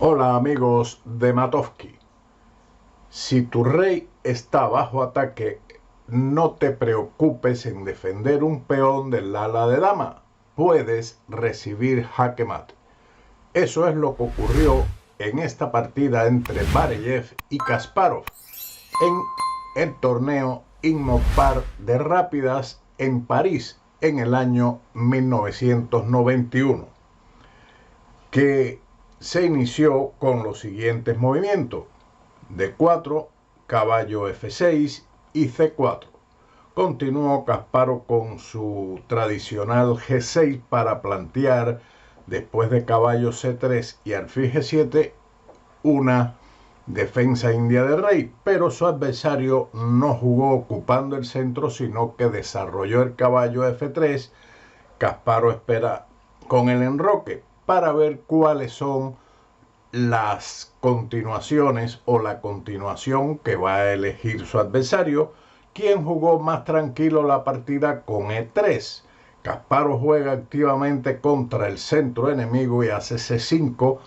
Hola amigos de Matovsky. Si tu rey está bajo ataque, no te preocupes en defender un peón del ala de dama. Puedes recibir jaque mate. Eso es lo que ocurrió en esta partida entre Bareyev y Kasparov en el torneo Inmopar de Rápidas en París en el año 1991, que se inició con los siguientes movimientos: D4, caballo F6 y C4. Continuó Kasparov con su tradicional G6 para plantear, después de caballo C3 y alfil G7, una defensa india de rey, pero su adversario no jugó ocupando el centro, sino que desarrolló el caballo F3. Kasparov espera con el enroque para ver cuáles son las continuaciones o la continuación que va a elegir su adversario, quien jugó más tranquilo la partida con E3. Kasparov juega activamente contra el centro enemigo y hace C5,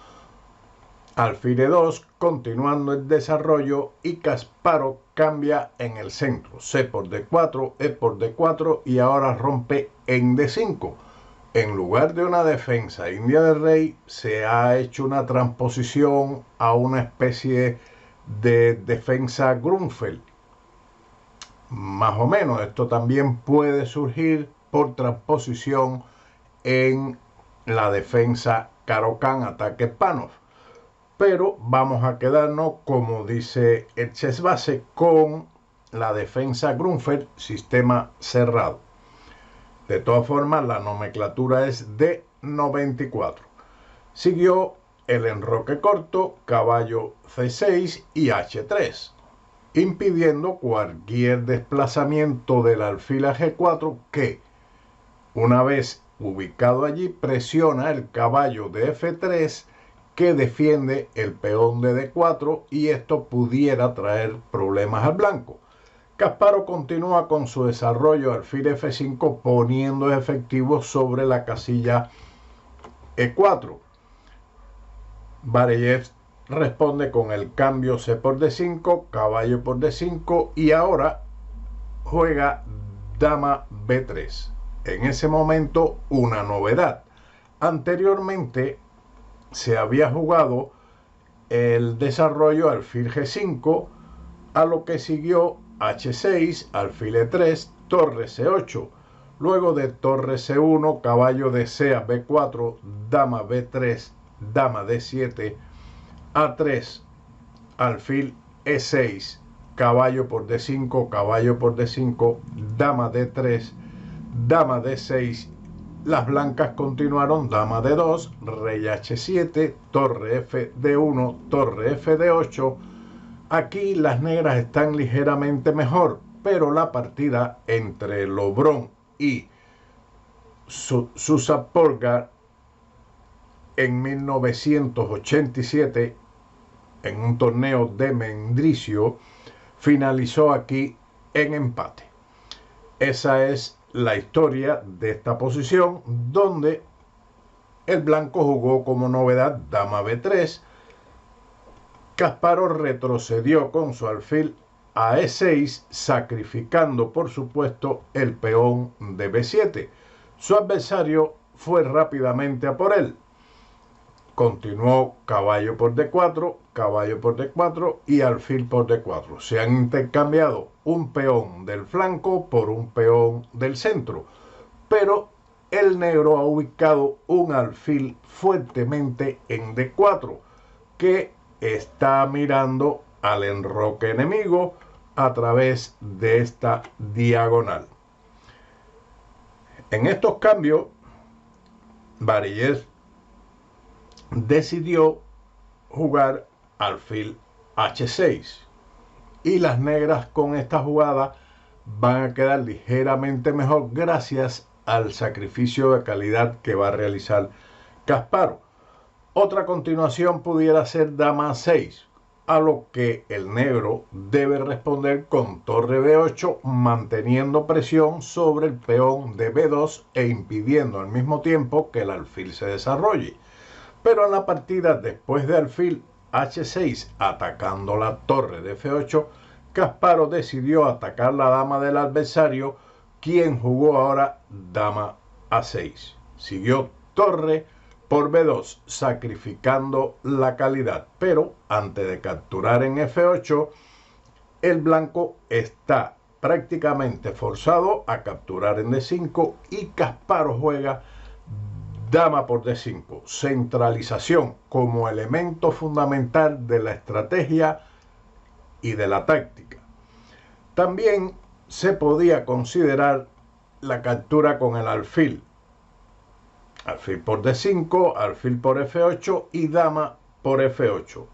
alfil E2, continuando el desarrollo, y Kasparov cambia en el centro, C por D4, E por D4 y ahora rompe en D5. En lugar de una defensa india de rey, se ha hecho una transposición a una especie de defensa Grunfeld. Más o menos, esto también puede surgir por transposición en la defensa Caro-Kann ataque Panov. Pero vamos a quedarnos, como dice el chessbase, con la defensa Grunfeld, sistema cerrado. De todas formas, la nomenclatura es D94. Siguió el enroque corto, caballo C6 y H3, impidiendo cualquier desplazamiento del alfil a G4, que, una vez ubicado allí, presiona el caballo de F3, que defiende el peón de D4, y esto pudiera traer problemas al blanco. Kasparov continúa con su desarrollo alfil F5, poniendo efectivos sobre la casilla E4. Bareyev responde con el cambio C por D5, caballo por D5, y ahora juega dama B3. En ese momento, una novedad. Anteriormente se había jugado el desarrollo alfil G5, a lo que siguió H6, alfil E3, torre C8. Luego de torre C1, caballo de C a B4, dama B3, dama D7, A3, alfil E6, caballo por D5, caballo por D5, dama D3, dama D6. Las blancas continuaron dama D2, rey H7, torre F D1, torre F D8. Aquí las negras están ligeramente mejor, pero la partida entre Lobron y Susa Polgar en 1987, en un torneo de Mendrisio, finalizó aquí en empate. Esa es la historia de esta posición, donde el blanco jugó como novedad dama B3. Kasparov retrocedió con su alfil a E6, sacrificando por supuesto el peón de B7. Su adversario fue rápidamente a por él. Continuó caballo por D4, caballo por D4 y alfil por D4. Se han intercambiado un peón del flanco por un peón del centro, pero el negro ha ubicado un alfil fuertemente en D4, que está mirando al enroque enemigo a través de esta diagonal. En estos cambios, Bareyev decidió jugar alfil H6, y las negras con esta jugada van a quedar ligeramente mejor gracias al sacrificio de calidad que va a realizar Kasparov. Otra continuación pudiera ser dama 6, a lo que el negro debe responder con torre B8, manteniendo presión sobre el peón de B2 e impidiendo al mismo tiempo que el alfil se desarrolle. Pero en la partida, después de alfil H6 atacando la torre de F8, Kasparov decidió atacar la dama del adversario, quien jugó ahora dama A6. Siguió torre por B2, sacrificando la calidad. Pero antes de capturar en F8, el blanco está prácticamente forzado a capturar en D5 y Kasparov juega dama por D5, centralización como elemento fundamental de la estrategia y de la táctica. También se podía considerar la captura con el alfil. Alfil por D5, alfil por F8 y dama por F8.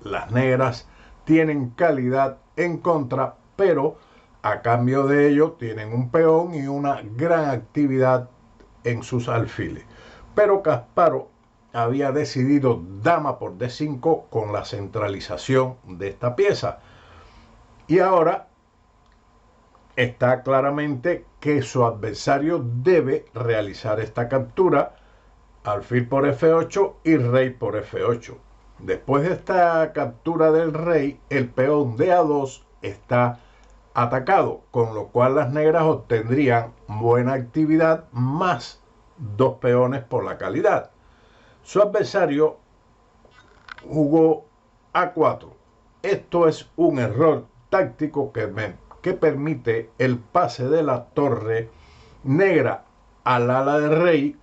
Las negras tienen calidad en contra, pero a cambio de ello tienen un peón y una gran actividad en sus alfiles. Pero Kasparov había decidido dama por D5 con la centralización de esta pieza. Y ahora está claramente que su adversario debe realizar esta captura, alfil por F8 y rey por F8. Después de esta captura del rey, el peón de A2 está atacado, con lo cual las negras obtendrían buena actividad más 2 peones por la calidad. Su adversario jugó A4. Esto es un error táctico que permite el pase de la torre negra al ala del rey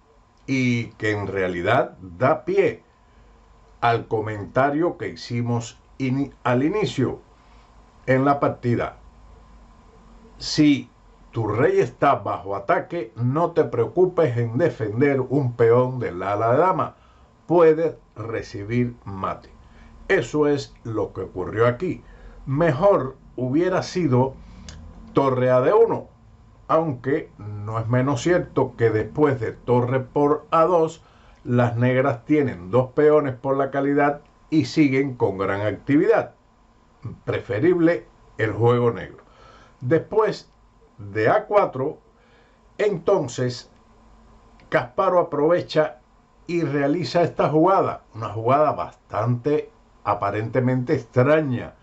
y que en realidad da pie al comentario que hicimos al inicio en la partida. Si tu rey está bajo ataque, no te preocupes en defender un peón del ala de dama. Puedes recibir mate. Eso es lo que ocurrió aquí. Mejor hubiera sido torre a D1, aunque no es menos cierto que después de torre por A2, las negras tienen 2 peones por la calidad y siguen con gran actividad. Preferible el juego negro. Después de A4, entonces Kasparov aprovecha y realiza esta jugada, una jugada bastante aparentemente extraña,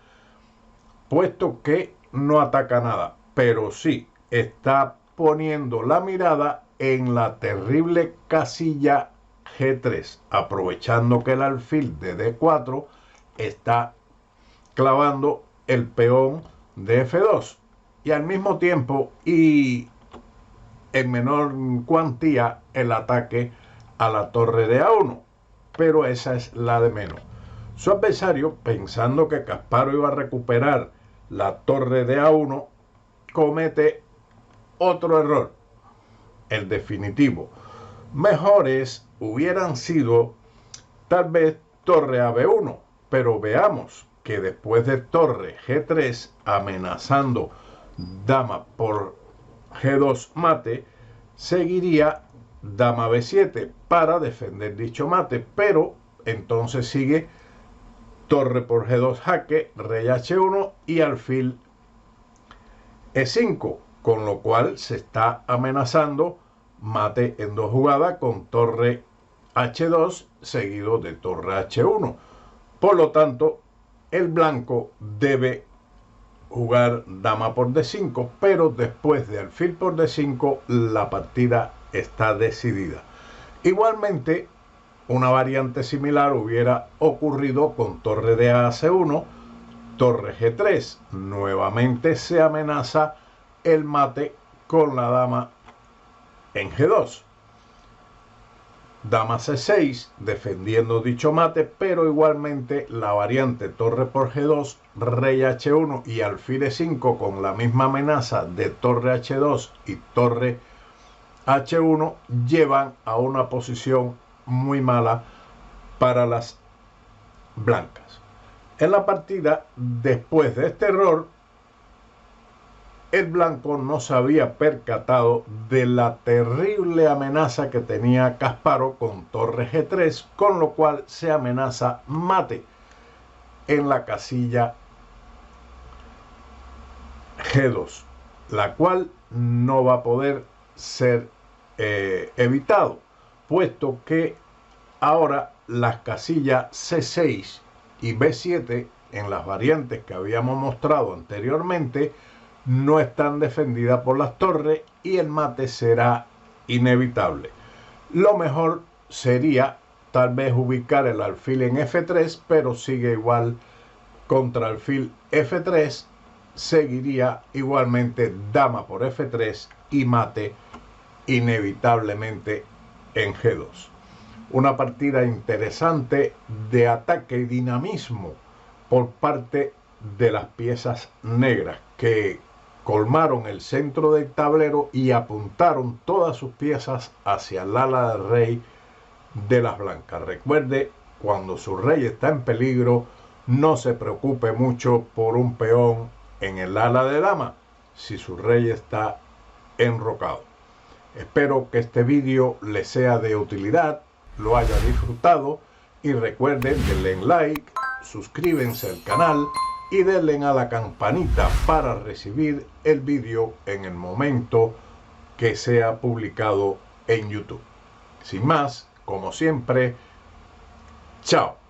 puesto que no ataca nada, pero sí está poniendo la mirada en la terrible casilla G3, aprovechando que el alfil de D4 está clavando el peón de F2 y al mismo tiempo y en menor cuantía el ataque a la torre de A1, pero esa es la de menos. Su adversario, pensando que Kasparov iba a recuperar la torre de A1, comete otro error, el definitivo. Mejores hubieran sido tal vez torre a B1, pero veamos que después de torre G3 amenazando dama por G2 mate, seguiría dama B7 para defender dicho mate, pero entonces sigue torre por G2 jaque, rey H1 y alfil E5, con lo cual se está amenazando mate en 2 jugadas con torre H2 seguido de torre H1. Por lo tanto, el blanco debe jugar dama por D5, pero después de alfil por D5 la partida está decidida. Igualmente, una variante similar hubiera ocurrido con torre de AC1, torre G3. Nuevamente se amenaza el mate con la dama en G2. Dama C6 defendiendo dicho mate, pero igualmente la variante torre por G2, rey H1 y alfil E5 con la misma amenaza de torre H2 y torre H1 llevan a una posición muy mala para las blancas. En la partida, después de este error, el blanco no se había percatado de la terrible amenaza que tenía Kasparov con torre G3, con lo cual se amenaza mate en la casilla G2, la cual no va a poder ser evitado, puesto que ahora las casillas C6 y B7 en las variantes que habíamos mostrado anteriormente no están defendidas por las torres y el mate será inevitable. Lo mejor sería tal vez ubicar el alfil en F3, pero sigue igual contra alfil F3, seguiría igualmente dama por F3 y mate inevitablemente en G2. Una partida interesante de ataque y dinamismo por parte de las piezas negras que colmaron el centro del tablero y apuntaron todas sus piezas hacia el ala del rey de las blancas. Recuerde, cuando su rey está en peligro, no se preocupe mucho por un peón en el ala de dama si su rey está enrocado. Espero que este vídeo les sea de utilidad, lo haya disfrutado y recuerden denle like, suscríbanse al canal y denle a la campanita para recibir el vídeo en el momento que sea publicado en YouTube. Sin más, como siempre, chao.